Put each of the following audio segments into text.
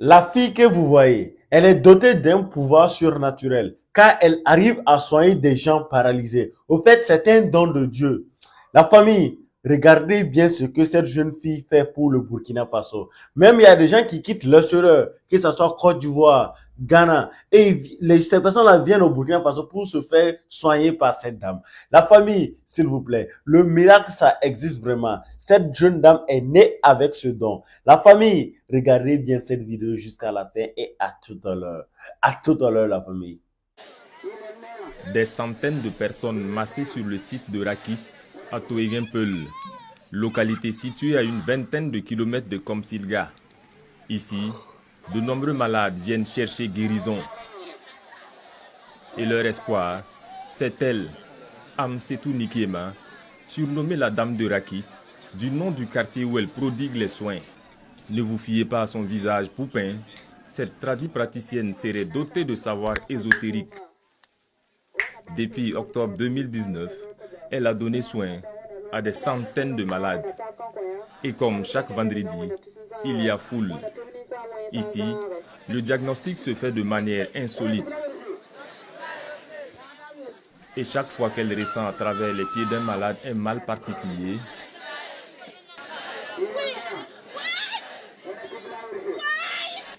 La fille que vous voyez, elle est dotée d'un pouvoir surnaturel car elle arrive à soigner des gens paralysés. Au fait, c'est un don de Dieu. La famille, regardez bien ce que cette jeune fille fait pour le Burkina Faso. Même il y a des gens qui quittent leur sœur, que ce soit Côte d'Ivoire, Ghana, et ces personnes-là viennent au Burkina Faso pour se faire soigner par cette dame. La famille, s'il vous plaît, le miracle, ça existe vraiment. Cette jeune dame est née avec ce don. La famille, regardez bien cette vidéo jusqu'à la fin et à tout à l'heure. À tout à l'heure, la famille. Des centaines de personnes massées sur le site de Rakis, à Toeguempeul, localité située à une vingtaine de kilomètres de Komsilga. Ici, de nombreux malades viennent chercher guérison. Et leur espoir, c'est elle, Amsetou Nikiema, surnommée la Dame de Rakis, du nom du quartier où elle prodigue les soins. Ne vous fiez pas à son visage poupin, cette tradipraticienne serait dotée de savoirs ésotériques. Depuis octobre 2019, elle a donné soin à des centaines de malades. Et comme chaque vendredi, il y a foule. Ici, le diagnostic se fait de manière insolite. Et chaque fois qu'elle ressent à travers les pieds d'un malade un mal particulier,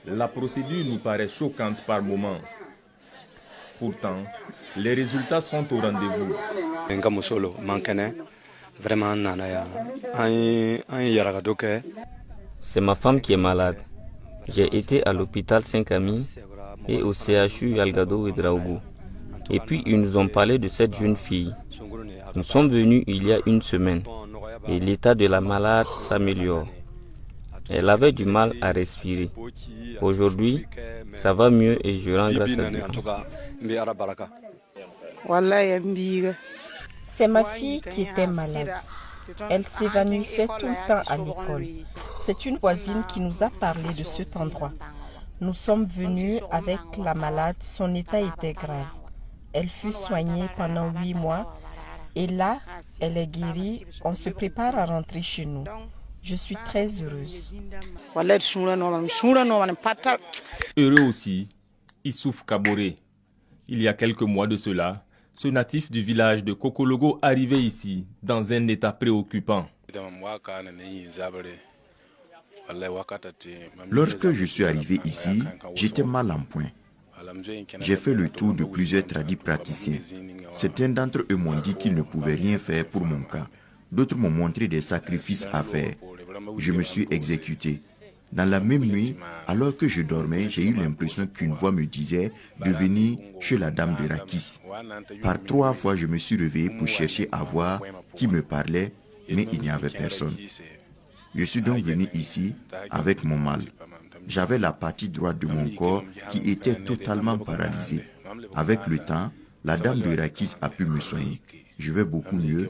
la procédure nous paraît choquante par moments. Pourtant, les résultats sont au rendez-vous. C'est ma femme qui est malade. J'ai été à l'hôpital Saint-Camille et au CHU Algado Ouedraogo. Et puis ils nous ont parlé de cette jeune fille. Nous sommes venus il y a une semaine et l'état de la malade s'améliore. Elle avait du mal à respirer. Aujourd'hui, ça va mieux et je rends grâce à Dieu. C'est ma fille qui était malade. Elle s'évanouissait tout le temps à l'école. C'est une voisine qui nous a parlé de cet endroit. Nous sommes venus avec la malade, son état était grave. Elle fut soignée pendant 8 mois et là, elle est guérie. On se prépare à rentrer chez nous. Je suis très heureuse. Heureux aussi, Issouf Kaboré. Il y a quelques mois de cela, ce natif du village de Kokologo arrivait ici dans un état préoccupant. Lorsque je suis arrivé ici, j'étais mal en point. J'ai fait le tour de plusieurs tradipraticiens. Certains d'entre eux m'ont dit qu'ils ne pouvaient rien faire pour mon cas. D'autres m'ont montré des sacrifices à faire. Je me suis exécuté. Dans la même nuit, alors que je dormais, j'ai eu l'impression qu'une voix me disait de venir chez la dame de Rakis. Par 3 fois, je me suis réveillé pour chercher à voir qui me parlait, mais il n'y avait personne. Je suis donc venu ici avec mon mal. J'avais la partie droite de mon corps qui était totalement paralysée. Avec le temps, la dame de Rakis a pu me soigner. Je vais beaucoup mieux.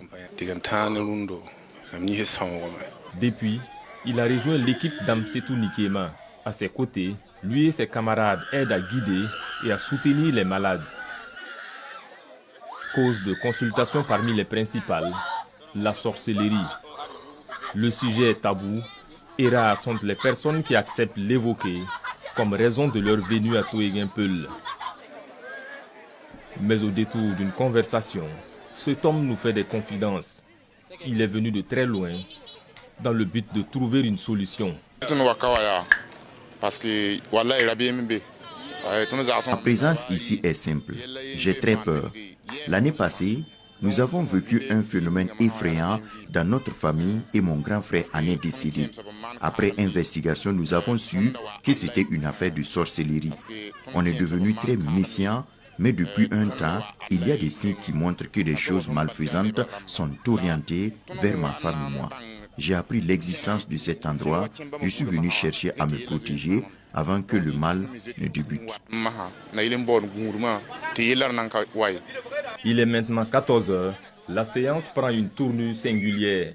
Depuis, il a rejoint l'équipe d'Amsetou Nikiema. À ses côtés, lui et ses camarades aident à guider et à soutenir les malades. Cause de consultation parmi les principales, la sorcellerie. Le sujet est tabou et rares sont les personnes qui acceptent l'évoquer comme raison de leur venue à Toeguempeul. Mais au détour d'une conversation, cet homme nous fait des confidences. Il est venu de très loin dans le but de trouver une solution. Ma présence ici est simple. J'ai très peur. L'année passée, nous avons vécu un phénomène effrayant dans notre famille et mon grand frère en est décédé. Après investigation, nous avons su que c'était une affaire de sorcellerie. On est devenu très méfiants, mais depuis un temps, il y a des signes qui montrent que des choses malfaisantes sont orientées vers ma femme et moi. J'ai appris l'existence de cet endroit. Je suis venu chercher à me protéger avant que le mal ne débute. Il est maintenant 14 heures. La séance prend une tournure singulière.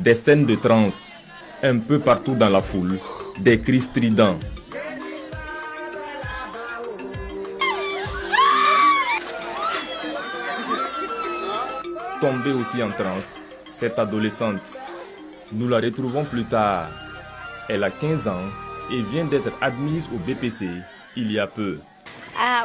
Des scènes de transe, un peu partout dans la foule, des cris stridents. tombée aussi en transe, cette adolescente. Nous la retrouvons plus tard. Elle a 15 ans et vient d'être admise au BPC il y a peu.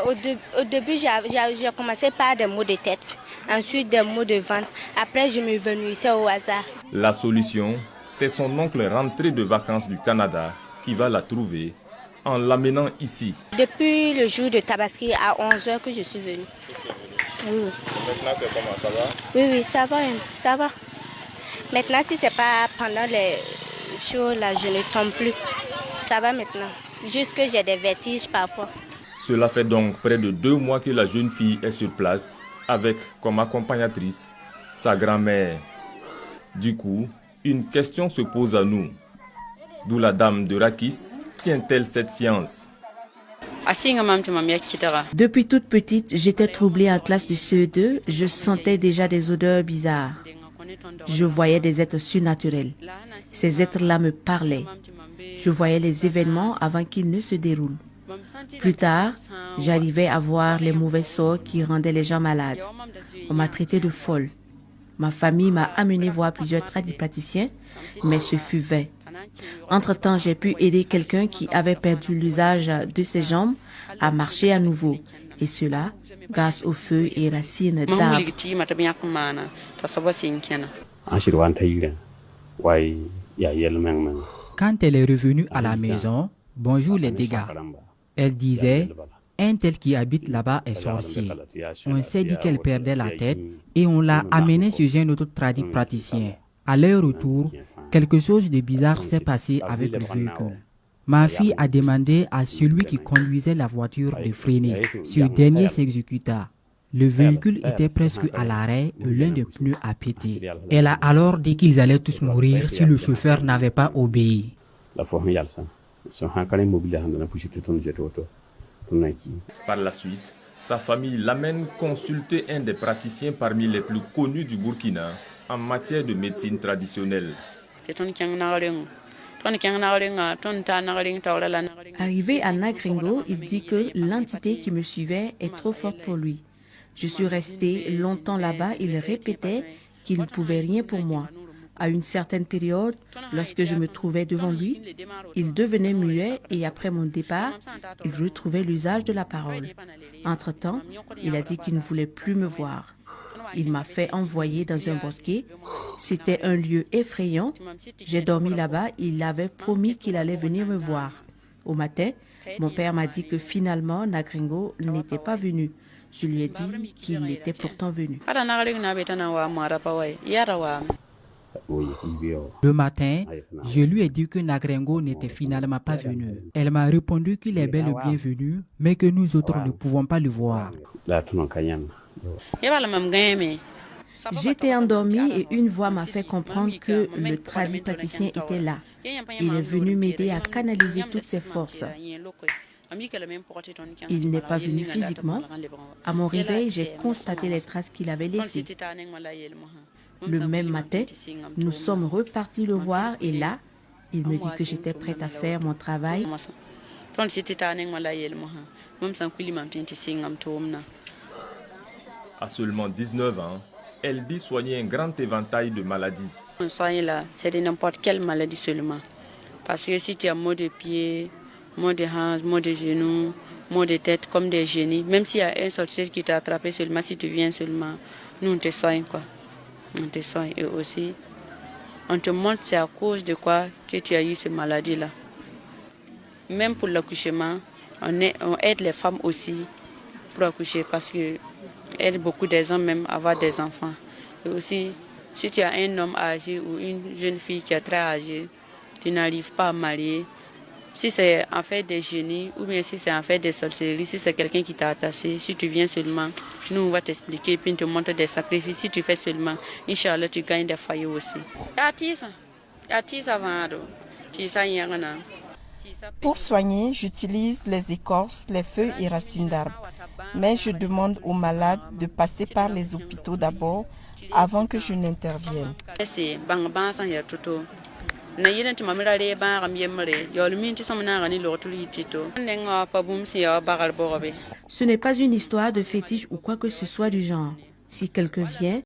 Au début, j'ai commencé par des maux de tête, ensuite des maux de ventre. Après, je me suis venue ici au hasard. La solution, c'est son oncle rentré de vacances du Canada qui va la trouver en l'amenant ici. Depuis le jour de Tabaski à 11h que je suis venue. Oui. Maintenant, c'est comment, ça va? Oui, ça va, ça va. Maintenant, si ce n'est pas pendant les jours là, je ne tombe plus. Ça va maintenant. Juste que j'ai des vertiges parfois. Cela fait donc près de 2 mois que la jeune fille est sur place avec comme accompagnatrice sa grand-mère. Du coup, une question se pose à nous. D'où la dame de Rakis tient-elle cette science? Depuis toute petite, j'étais troublée en classe de CE2. Je sentais déjà des odeurs bizarres. Je voyais des êtres surnaturels. Ces êtres-là me parlaient. Je voyais les événements avant qu'ils ne se déroulent. Plus tard, j'arrivais à voir les mauvais sorts qui rendaient les gens malades. On m'a traité de folle. Ma famille m'a amené voir plusieurs tradipraticiens, mais ce fut vain. Entre-temps, j'ai pu aider quelqu'un qui avait perdu l'usage de ses jambes à marcher à nouveau. Et cela grâce aux feuilles et racines d'arbres. Quand elle est revenue à la maison, bonjour les dégâts. Elle disait, un tel qui habite là-bas est sorcier. On s'est dit qu'elle perdait la tête et on l'a amenée chez un autre praticien. À leur retour, quelque chose de bizarre s'est passé avec le véhicule. Ma fille a demandé à celui qui conduisait la voiture de freiner. Ce dernier s'exécuta. Le véhicule était presque à l'arrêt et l'un des pneus a pété. Elle a alors dit qu'ils allaient tous mourir si le chauffeur n'avait pas obéi. Par la suite, sa famille l'amène consulter un des praticiens parmi les plus connus du Burkina en matière de médecine traditionnelle. Arrivé à Nagringo, il dit que l'entité qui me suivait est trop forte pour lui. Je suis restée longtemps là-bas, il répétait qu'il ne pouvait rien pour moi. À une certaine période, lorsque je me trouvais devant lui, il devenait muet et après mon départ, il retrouvait l'usage de la parole. Entre-temps, il a dit qu'il ne voulait plus me voir. Il m'a fait envoyer dans un bosquet. C'était un lieu effrayant. J'ai dormi là-bas. Il avait promis qu'il allait venir me voir. Au matin, mon père m'a dit que finalement, Nagringo n'était pas venu. Je lui ai dit qu'il était pourtant venu. Le matin, je lui ai dit que Nagringo n'était finalement pas venu. Elle m'a répondu qu'il est bel et bien venu, mais que nous autres ne pouvons pas le voir. J'étais endormie et une voix m'a fait comprendre que le tradipraticien était là. Il est venu m'aider à canaliser toutes ses forces. Il n'est pas venu physiquement. À mon réveil, j'ai constaté les traces qu'il avait laissées. Le même matin, nous sommes repartis le voir et là, il me dit que j'étais prête à faire mon travail. À seulement 19 ans, elle dit soigner un grand éventail de maladies. Soigner là, c'est de n'importe quelle maladie seulement. Parce que si tu as maux de pied, maux de hanches, maux de genoux, maux de tête comme des génies, même s'il y a un sorcier qui t'a attrapé seulement, si tu viens seulement, nous on te soigne quoi. On te soigne et aussi on te montre c'est à cause de quoi que tu as eu cette maladie là. Même pour l'accouchement, on aide les femmes aussi pour accoucher parce que aide beaucoup des hommes même à avoir des enfants. Et aussi, si tu as un homme âgé ou une jeune fille qui est très âgée, tu n'arrives pas à marier. Si c'est en fait des génies ou bien si c'est en fait des sorcelleries, si c'est quelqu'un qui t'a attaché, si tu viens seulement, nous on va t'expliquer puis on te montre des sacrifices. Si tu fais seulement, Inch'Allah, tu gagnes des foyers aussi. Pour soigner, j'utilise les écorces, les feuilles et racines d'arbres. Mais je demande aux malades de passer par les hôpitaux d'abord avant que je n'intervienne. Ce n'est pas une histoire de fétiche ou quoi que ce soit du genre. Si quelqu'un vient,